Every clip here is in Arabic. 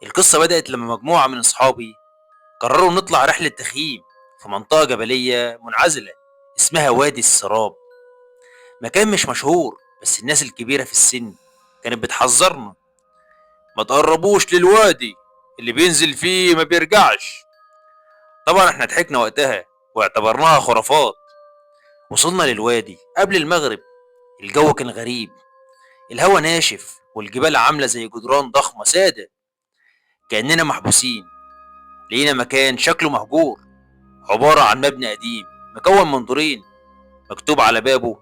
القصة بدأت لما مجموعة من أصحابي قرروا نطلع رحلة تخييم في منطقة جبلية منعزلة اسمها وادي السراب. مكان مش مشهور، بس الناس الكبيرة في السن كانت بتحذرنا: ما تقربوش للوادي، اللي بينزل فيه ما بيرجعش. طبعا احنا ضحكنا وقتها واعتبرناها خرافات. وصلنا للوادي قبل المغرب. الجو كان غريب، الهوا ناشف والجبال عاملة زي جدران ضخمة سادة، كأننا محبوسين. لقينا مكان شكله مهجور، عبارة عن مبنى قديم مكون من دورين، مكتوب على بابه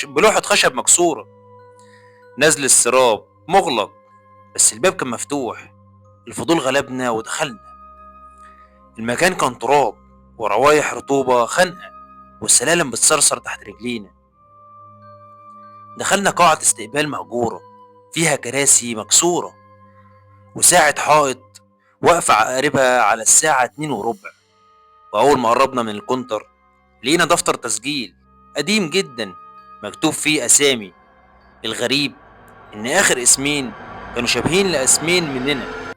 بلوحة خشب مكسورة: نزل السراب مغلق. بس الباب كان مفتوح. الفضول غلبنا ودخلنا. المكان كان تراب وروايح رطوبة خانقة، والسلالم بتصرصر تحت رجلينا. دخلنا قاعة استقبال مهجورة فيها كراسي مكسورة وساعة حائط واقفة عقاربها على الساعة 2:15. وأول ما قربنا من الكونتر لقينا دفتر تسجيل قديم جدا مكتوب فيه أسامي. الغريب إن آخر اسمين كانوا شابهين لاسمين مننا.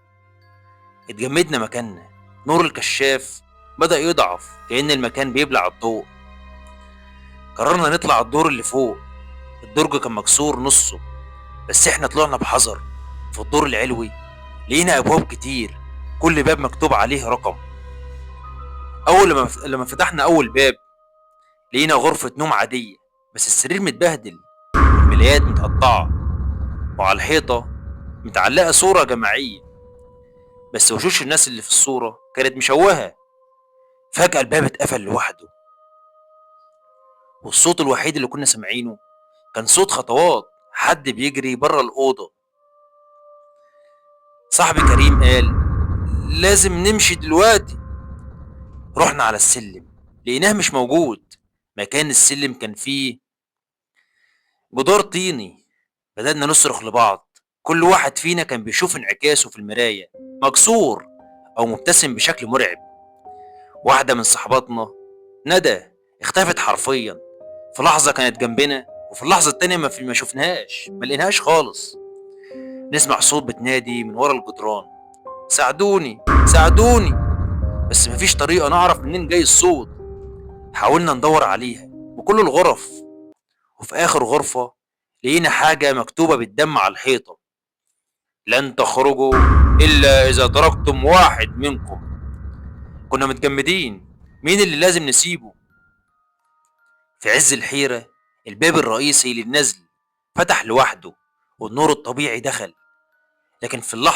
اتجمدنا مكاننا. نور الكشاف بدأ يضعف كأن المكان بيبلع الضوء. قررنا نطلع الدور اللي فوق. الدرج كان مكسور نصه، بس احنا طلعنا بحذر. في الدور العلوي لقينا أبواب كتير، كل باب مكتوب عليه رقم. أول لما فتحنا أول باب لقينا غرفة نوم عادية، بس السرير متبهدل والملايات متقطعة، وعلى الحيطة متعلقة صورة جماعية، بس وشوش الناس اللي في الصورة كانت مشوهة. فجأة الباب اتقفل لوحده، والصوت الوحيد اللي كنا سامعينه كان صوت خطوات حد بيجري بره الأوضة. صاحبي كريم قال: لازم نمشي دلوقتي. رحنا على السلم، لقيناه مش موجود. مكان السلم كان فيه جدار طيني. بدأنا نصرخ لبعض. كل واحد فينا كان بيشوف انعكاسه في المراية مكسور أو مبتسم بشكل مرعب. واحدة من صحباتنا، ندى، اختفت حرفيا. في لحظة كانت جنبنا، وفي اللحظة التانية ما شفناهاش، ما لقيناهاش خالص. نسمع صوت بتنادي من ورا الجدران: ساعدوني ساعدوني. بس مفيش طريقة نعرف منين جاي الصوت. حاولنا ندور عليها بكل الغرف، وفي آخر غرفة لقينا حاجة مكتوبة بالدم على الحيطة: لن تخرجوا إلا إذا تركتم واحد منكم. كنا متجمدين، مين اللي لازم نسيبه؟ في عز الحيرة الباب الرئيسي للنزل فتح لوحده، والنور الطبيعي دخل. لكن في اللحظة